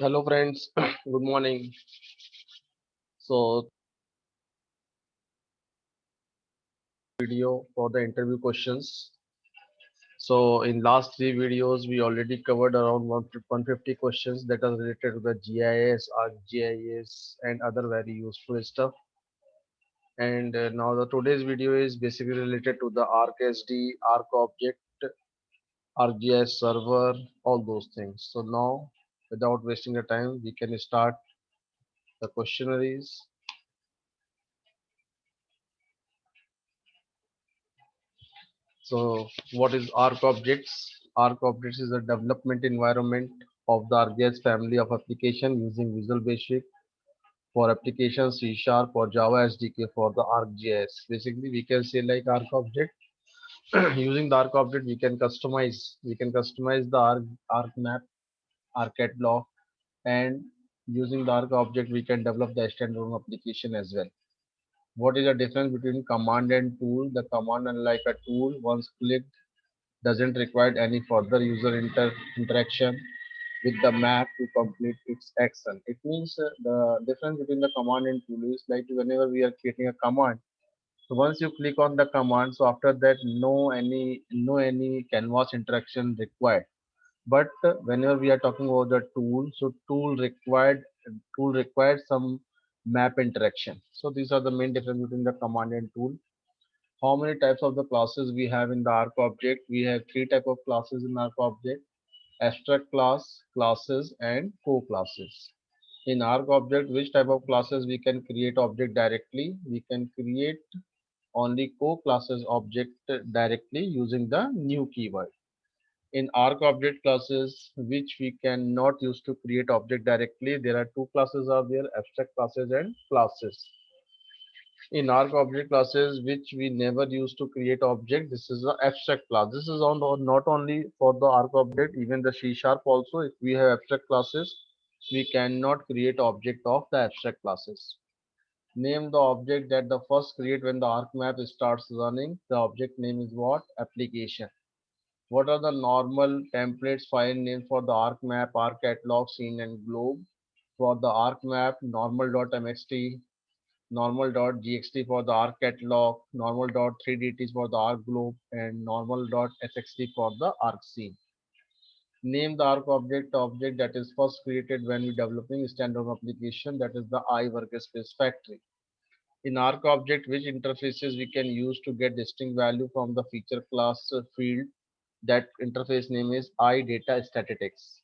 Hello friends, good morning. So video for the interview questions. So in last three videos we already covered around 150 questions that are related to the GIS, ArcGIS and other very useful stuff. And now the today's video is basically related to the ArcSD, ArcObject, ArcGIS server, all those things. So now without wasting the time we can start the questionnaires. So, what is Arc Objects? Arc Objects is a development environment of the ArcGIS family of application using Visual Basic for applications, C Sharp or Java SDK for the ArcGIS. Basically, we can say like Arc Object. Using the Arc Object, we can customize the Arc map, Arc catalog, and using the Arc Object, we can develop the standalone application as well. What is the difference between command and tool? The command, unlike a tool, once clicked doesn't require any further user interaction with the map to complete its action. It means the difference between the command and tool is like whenever we are creating a command. So once you click on the command, so after that no any canvas interaction required. But whenever we are talking about the tool, so tool required some map interaction. So these are the main difference between the command and tool. How many types of the classes we have in the Arc object? We have three type of classes in Arc object: abstract class, classes, and co-classes. In Arc object, which type of classes we can create object directly? We can create only co-classes object directly using the new keyword. In Arc object classes, which we cannot use to create object directly, there are two classes are there: abstract classes and classes. In Arc object classes, which we never use to create object, this is the abstract class. This is on not only for the Arc object, even the C sharp also. If we have abstract classes, we cannot create object of the abstract classes. Name the object that the first create when the Arc map starts running. The object name is what? Application. What are the normal templates file names for the Arc map, Arc catalog, scene, and globe? For the Arc map, normal.mxt, normal.gxt for the arc catalog, normal.3dt for the arc globe, and normal.sxt for the arc scene. Name the arc object that is first created when we developing standalone application, that is the I workspace factory. In arc object, which interfaces we can use to get distinct value from the feature class field? That interface name is I data statistics.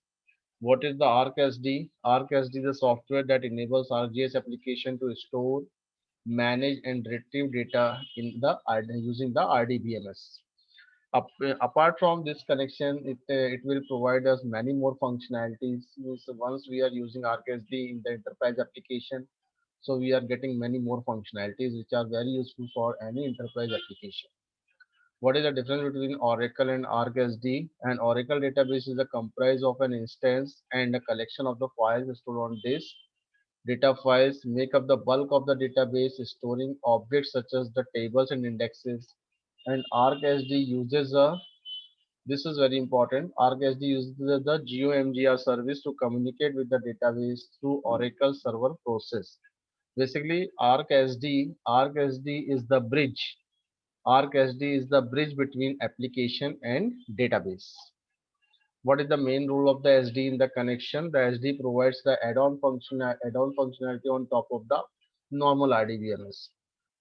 What is the ArcSD? ArcSD is a software that enables ArcGIS application to store, manage and retrieve data in the using the RDBMS. Apart from this connection, it will provide us many more functionalities. Means once we are using ArcSD in the enterprise application, so we are getting many more functionalities which are very useful for any enterprise application. What is the difference between Oracle and ArcSD? An Oracle database is a comprise of an instance and a collection of the files stored on disk. Data files make up the bulk of the database, storing objects such as the tables and indexes. And ArcSD uses a, this is very important, ArcSD uses the GeoMGR service to communicate with the database through Oracle server process. Basically, ArcSD is the bridge. ArcSD is the bridge between application and database. What is the main role of the SD in the connection? The SD provides the add-on functionality on top of the normal RDBMS.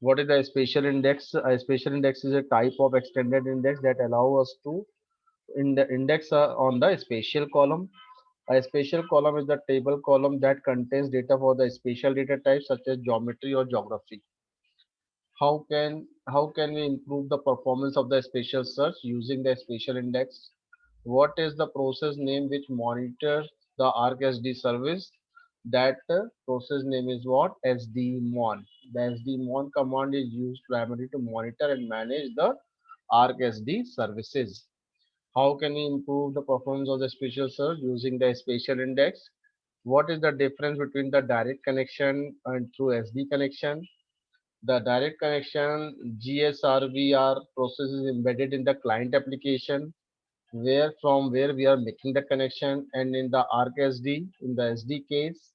What is the spatial index? A spatial index is a type of extended index that allow us to index on the spatial column. A spatial column is the table column that contains data for the spatial data types such as geometry or geography. How can we improve the performance of the spatial search using the spatial index? What is the process name which monitors the ArcSD service? That process name is what? SDMon. The SDMon command is used primarily to monitor and manage the ArcSD services. How can we improve the performance of the spatial search using the spatial index? What is the difference between the direct connection and through SD connection? The direct connection GSRVR process is embedded in the client application. where from where we are making the connection, and in the ArcSD, in the SD case,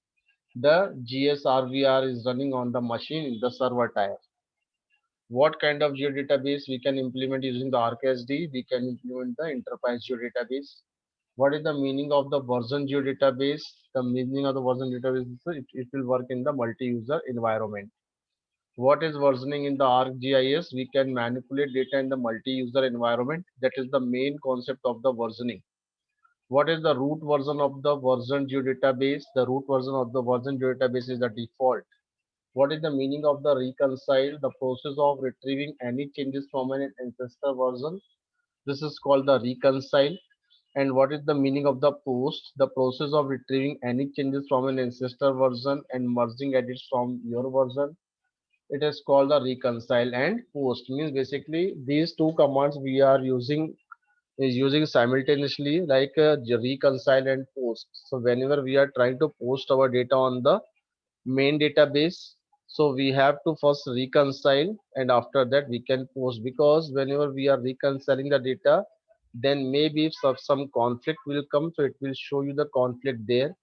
the GSRVR is running on the machine in the server tier. What kind of geodatabase we can implement using the ArcSD? We can implement the enterprise geodatabase. What is the meaning of the version geodatabase? The meaning of the version database is it will work in the multi-user environment. What is versioning in the ArcGIS? We can manipulate data in the multi-user environment. That is the main concept of the versioning. What is the root version of the version geodatabase? The root version of the version geodatabase is the default. What is the meaning of the reconcile? The process of retrieving any changes from an ancestor version. This is called the reconcile. And what is the meaning of the post? The process of retrieving any changes from an ancestor version and merging edits from your version. It is called the reconcile and post. Means basically these two commands we are using is using simultaneously, like reconcile and post. So whenever we are trying to post our data on the main database, so we have to first reconcile and after that we can post, because whenever we are reconciling the data, then maybe if some conflict will come, so it will show you the conflict there.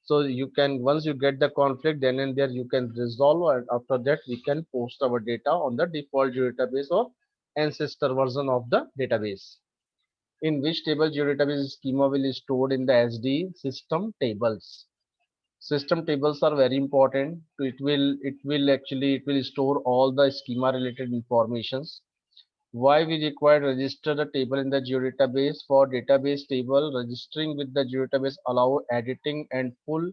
So you can, once you get the conflict, then and there you can resolve, and after that we can post our data on the default database or ancestor version of the database. In which table geodatabase schema will be stored in the SD system tables. System tables are very important. It will store all the schema related informations. Why we require register the table in the geodatabase? For database table, registering with the geodatabase allow editing and full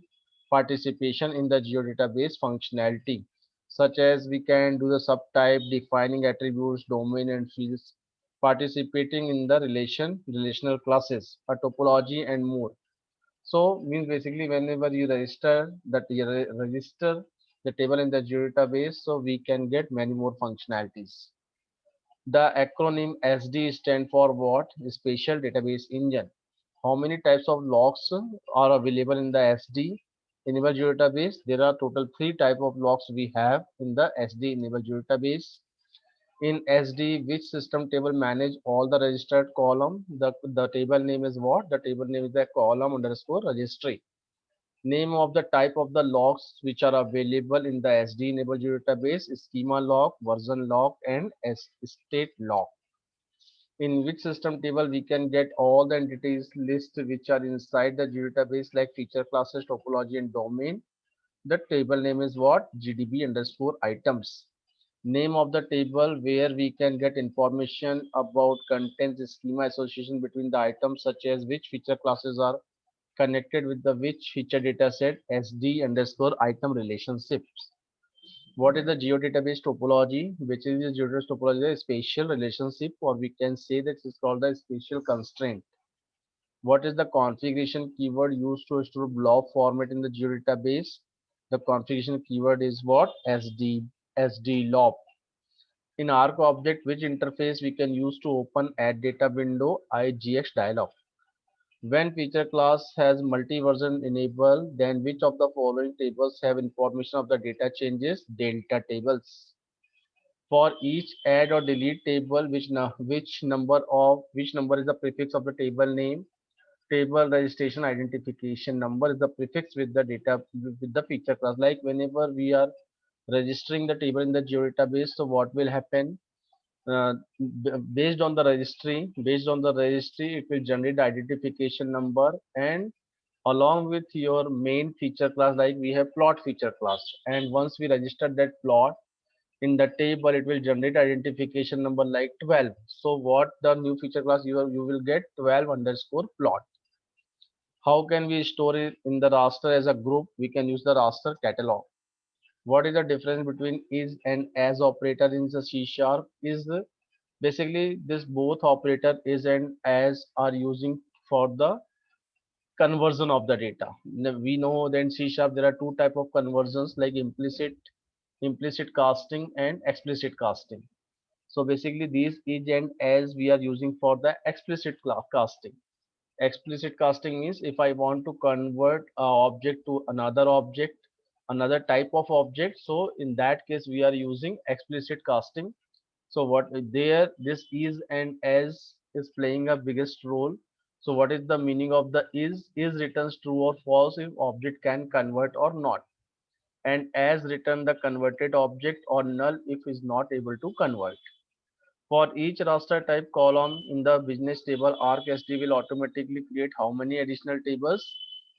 participation in the geodatabase functionality, such as we can do the subtype, defining attributes, domain and fields, participating in the relational classes, a topology and more. So means basically whenever you register that you register the table in the database, so we can get many more functionalities. The acronym SD stand for what? Spatial Database Engine. How many types of logs are available in the SD enable database? There are total three type of logs we have in the SD enable database. In SD, which system table manage all the registered column? The table name is what? The table name is the column underscore registry. Name of the type of the logs which are available in the SD enabled database is schema log, version log, and state log. In which system table we can get all the entities list which are inside the database, like feature classes, topology, and domain. The table name is what? GDB underscore items. Name of the table where we can get information about contents, schema association between the items, such as which feature classes are connected with the which feature data set, SD underscore item relationships. What is the geodatabase topology? Which is the geodatabase topology? A spatial relationship, or we can say that it's called the spatial constraint. What is the configuration keyword used to store blob format in the geodatabase? The configuration keyword is what? SD lob. In Arc object, which interface we can use to open add data window? IGX dialog. When feature class has multi-version enabled, then which of the following tables have information of the data changes? Delta tables. For each add or delete table, which number is the prefix of the table name? Table registration identification number is the prefix with the data with the feature class. Like whenever we are registering the table in the geodatabase, so what will happen? uh, based on the registry, it will generate the identification number, and along with your main feature class, like we have plot feature class, and once we register that plot in the table, it will generate identification number like 12. So what the new feature class you will get 12 underscore plot. How can we store it in the raster as a group? We can use the raster catalog. What is the difference between is and as operator in the C sharp? Is basically this both operator is and as are using for the conversion of the data. We know that in C sharp there are two type of conversions, like implicit casting and explicit casting. So basically these is and as we are using for the explicit casting. Explicit casting means if I want to convert a object to another object, another type of object, so in that case we are using explicit casting. So what there, this is and as is playing a biggest role. So what is the meaning of the is? Is returns true or false if object can convert or not, and as return the converted object, or null if is not able to convert. For each raster type column in the business table, ArcSD will automatically create how many additional tables?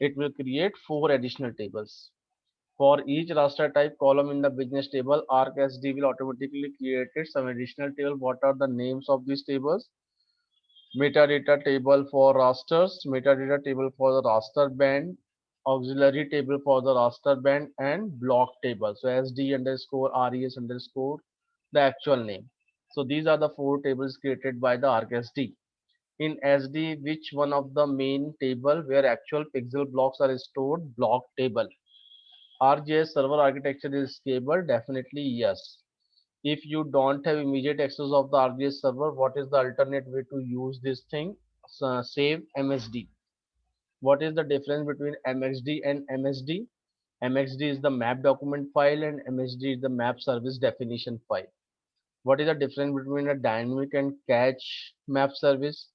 It will create 4 additional tables. For each raster type column in the business table, ArcSD will automatically create some additional table. What are the names of these tables? Metadata table for rasters, metadata table for the raster band, auxiliary table for the raster band, and block table. So SD underscore res underscore the actual name. So these are the 4 tables created by the ArcSD. In SD, which one of the main table where actual pixel blocks are stored? Block table. RGS server architecture is scalable? Definitely yes. If you don't have immediate access of the RGS server, what is the alternate way to use this thing? Save MSD. What is the difference between MXD and MSD? MXD is the map document file and MSD is the map service definition file. What is the difference between a dynamic and cache map service?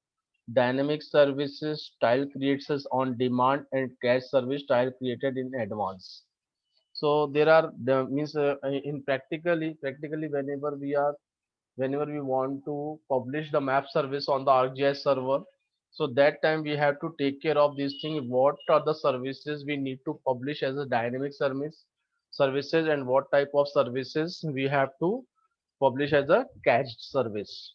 Dynamic services style creates us on demand, and cache service style created in advance. So there are the means in practically whenever we want to publish the map service on the ArcGIS server, so that time we have to take care of these things. What are the services we need to publish as a dynamic services, and what type of services we have to publish as a cached service?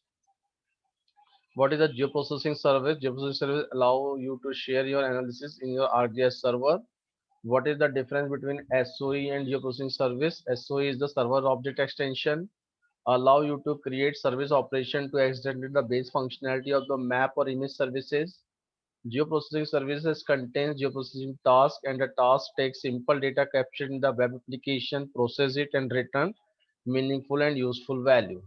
What is a geoprocessing service? Geoprocessing service allow you to share your analysis in your ArcGIS server. What is the difference between SOE and geoprocessing service? SOE is the server object extension, allow you to create service operation to extend the base functionality of the map or image services. Geoprocessing services contains geoprocessing task, and the task takes simple data captured in the web application, process it, and return meaningful and useful value.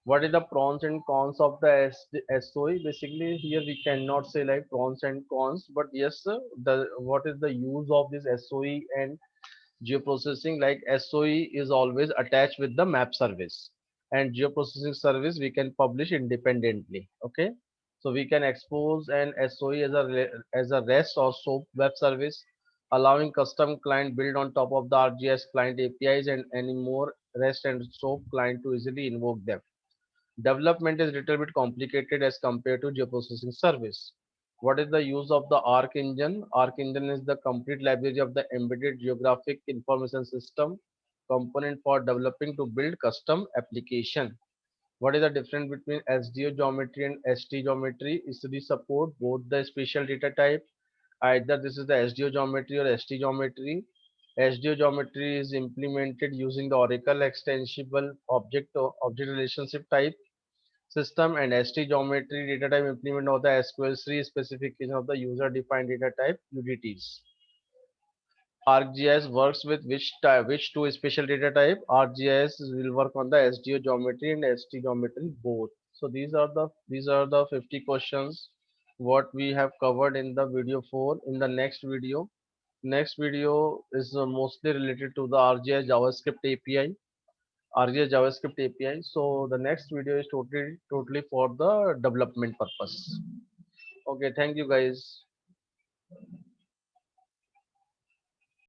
What is the pros and cons of the SOE? Basically, here we cannot say like pros and cons, but yes, the what is the use of this SOE and geoprocessing? Like SOE is always attached with the map service, and geoprocessing service we can publish independently. Okay, so we can expose an SOE as as a REST or SOAP web service, allowing custom client build on top of the RGS client APIs and any more REST and SOAP client to easily invoke them. Development is little bit complicated as compared to geoprocessing service. What is the use of the Arc engine? Arc engine is the complete library of the embedded geographic information system component for developing to build custom application. What is the difference between SDO geometry and ST geometry? Is the support both the spatial data type. Either this is the SDO geometry or ST geometry. SDO geometry is implemented using the Oracle extensible object relationship type system, and ST geometry data type implement of the SQL3 specification of the user defined data type UDTs. ArcGIS works with which two special data type? ArcGIS will work on the SDO geometry and ST geometry both. So these are the 50 questions what we have covered in the video 4. In the next video is mostly related to the ArcGIS JavaScript API. RGS JavaScript API. So the next video is totally for the development purpose. Okay, thank you guys.